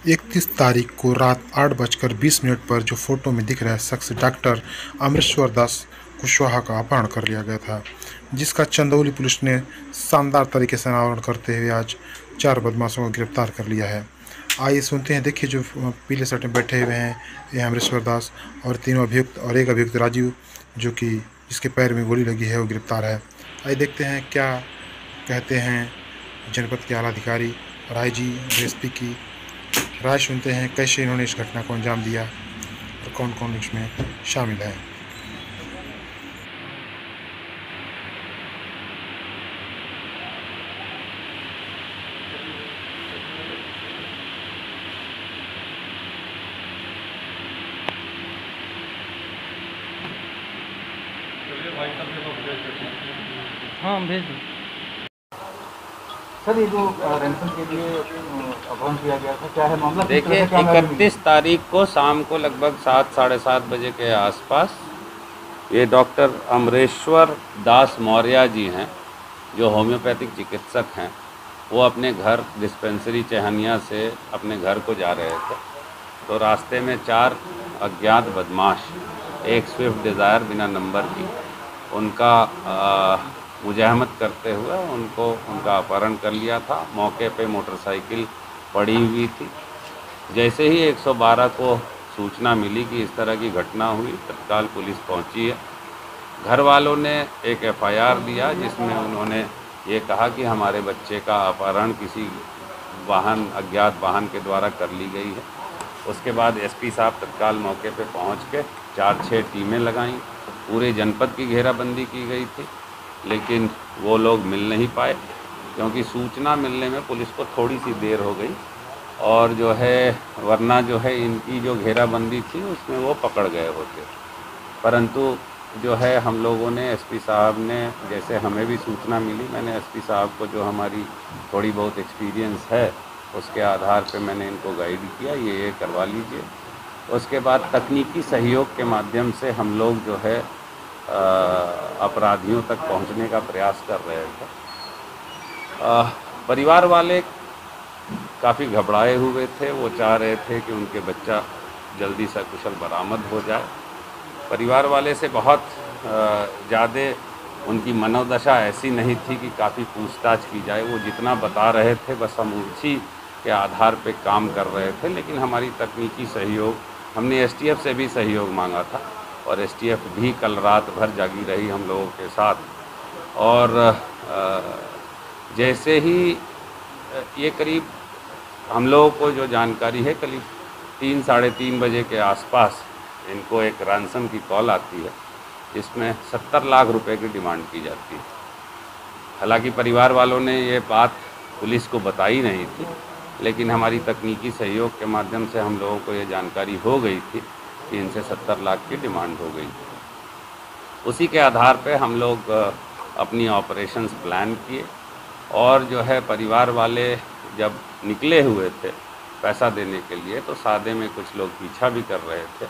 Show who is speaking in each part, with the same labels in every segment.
Speaker 1: 31 तारीख को रात 8:20 पर जो फोटो में दिख रहा है शख्स डॉक्टर अमरेश्वर दास कुशवाहा का अपहरण कर लिया गया था, जिसका चंदौली पुलिस ने शानदार तरीके से अनावरण करते हुए आज 4 बदमाशों को गिरफ्तार कर लिया है। आइए सुनते हैं। देखिए जो पीले शर्ट में बैठे हुए हैं ये अमरेश्वर दास और तीनों अभियुक्त और एक अभियुक्त राजीव जो कि जिसके पैर में गोली लगी है वो गिरफ्तार है। आइए देखते हैं क्या कहते हैं जनपद के आला अधिकारी और आईजी डीएसपी की राय सुनते हैं, कैसे इन्होंने इस घटना को अंजाम दिया और कौन कौन इसमें शामिल है।
Speaker 2: हाँ भेज दूँ।
Speaker 3: सर ये जो रैंसम के लिए अपहरण किया गया था, क्या है मामला?
Speaker 2: देखिए 31 तारीख को शाम को लगभग 7 साढ़े 7 बजे के आसपास ये डॉक्टर अमरेश्वर दास मौर्य जी हैं जो होम्योपैथिक चिकित्सक हैं। वो अपने घर डिस्पेंसरी चहनिया से अपने घर को जा रहे थे, तो रास्ते में 4 अज्ञात बदमाश एक स्विफ्ट डिज़ायर बिना नंबर की उनका मुजाहमत करते हुए उनका अपहरण कर लिया था। मौके पे मोटरसाइकिल पड़ी हुई थी। जैसे ही 112 को सूचना मिली कि इस तरह की घटना हुई, तत्काल पुलिस पहुंची है। घर वालों ने एक एफआईआर दिया जिसमें उन्होंने ये कहा कि हमारे बच्चे का अपहरण किसी अज्ञात वाहन के द्वारा कर ली गई है। उसके बाद एसपी साहब तत्काल मौके पे पहुंच के 4-6 टीमें लगाईं। पूरे जनपद की घेराबंदी की गई थी, लेकिन वो लोग मिल नहीं पाए क्योंकि सूचना मिलने में पुलिस को थोड़ी सी देर हो गई और जो है वरना जो है इनकी जो घेराबंदी थी उसमें वो पकड़ गए होते। परंतु जो है हम लोगों ने एसपी साहब ने, जैसे हमें भी सूचना मिली, मैंने एसपी साहब को जो हमारी थोड़ी बहुत एक्सपीरियंस है उसके आधार पे मैंने इनको गाइड किया, ये करवा लीजिए। उसके बाद तकनीकी सहयोग के माध्यम से हम लोग जो है अपराधियों तक पहुंचने का प्रयास कर रहे थे। परिवार वाले काफ़ी घबराए हुए थे। वो चाह रहे थे कि उनके बच्चा जल्दी सकुशल बरामद हो जाए। परिवार वाले से बहुत ज़्यादा उनकी मनोदशा ऐसी नहीं थी कि काफ़ी पूछताछ की जाए। वो जितना बता रहे थे बस हम उसी के आधार पे काम कर रहे थे। लेकिन हमारी तकनीकी सहयोग, हमने एसटीएफ से भी सहयोग मांगा था और एसटीएफ भी कल रात भर जागी रही हम लोगों के साथ। और जैसे ही ये करीब हम लोगों को जो जानकारी है, करीब 3 साढ़े 3 बजे के आसपास इनको एक रैंसम की कॉल आती है जिसमें 70 लाख रुपए की डिमांड की जाती है। हालांकि परिवार वालों ने ये बात पुलिस को बताई नहीं थी, लेकिन हमारी तकनीकी सहयोग के माध्यम से हम लोगों को ये जानकारी हो गई थी कि इनसे 70 लाख की डिमांड हो गई। उसी के आधार पे हम लोग अपनी ऑपरेशंस प्लान किए और जो है परिवार वाले जब निकले हुए थे पैसा देने के लिए, तो सादे में कुछ लोग पीछा भी कर रहे थे।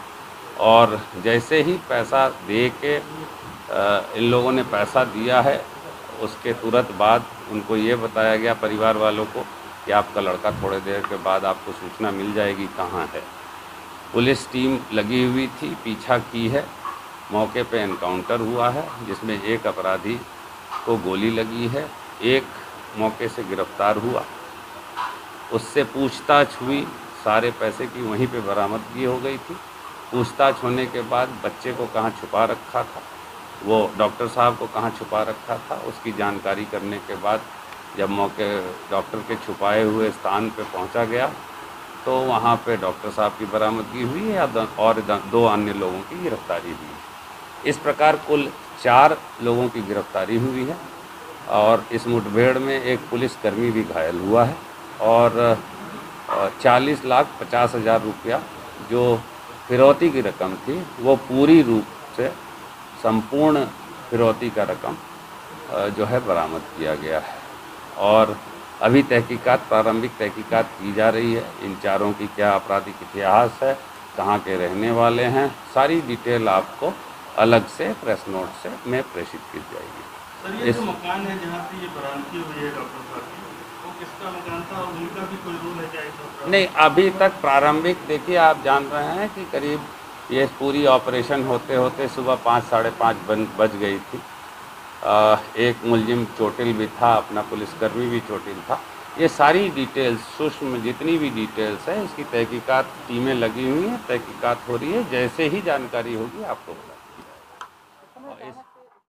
Speaker 2: और जैसे ही पैसा दे के इन लोगों ने पैसा दिया है, उसके तुरंत बाद उनको ये बताया गया परिवार वालों को कि आपका लड़का थोड़ी देर के बाद आपको सूचना मिल जाएगी कहाँ है। पुलिस टीम लगी हुई थी, पीछा की है। मौके पे एनकाउंटर हुआ है जिसमें एक अपराधी को गोली लगी है, एक मौके से गिरफ्तार हुआ। उससे पूछताछ हुई, सारे पैसे की वहीं पे बरामदगी हो गई थी। पूछताछ होने के बाद बच्चे को कहाँ छुपा रखा था, वो डॉक्टर साहब को कहाँ छुपा रखा था, उसकी जानकारी करने के बाद जब मौके डॉक्टर के छुपाए हुए स्थान पे पहुंचा गया तो वहाँ पे डॉक्टर साहब की बरामदगी हुई है और 2 अन्य लोगों की गिरफ्तारी हुई। इस प्रकार कुल 4 लोगों की गिरफ्तारी हुई है और इस मुठभेड़ में एक पुलिसकर्मी भी घायल हुआ है और 40,50,000 रुपया जो फिरौती की रकम थी वो पूरी रूप से संपूर्ण फिरौती का रकम जो है बरामद किया गया है। और अभी प्रारंभिक तहकीकात की जा रही है। इन चारों की क्या आपराधिक इतिहास है, कहाँ के रहने वाले हैं, सारी डिटेल आपको अलग से प्रेस नोट से में प्रेषित की जाएगी।
Speaker 4: सर ये जो मकान है जहाँ पे ये बरामदगी हुई है डॉक्टर साहब की, वो किसका मकान था और उनका भी कोई रोल है क्या इसमें?
Speaker 2: नहीं, अभी तक प्रारंभिक देखिए, आप जान रहे हैं कि करीब ये पूरी ऑपरेशन होते होते सुबह 5 साढ़े 5 बज गई थी। एक मुलजिम चोटिल भी था, अपना पुलिसकर्मी भी चोटिल था। ये सारी डिटेल्स, सूक्ष्म जितनी भी डिटेल्स है, इसकी तहकीकात टीमें लगी हुई हैं, तहकीकात हो रही है। जैसे ही जानकारी होगी आपको बताएंगे।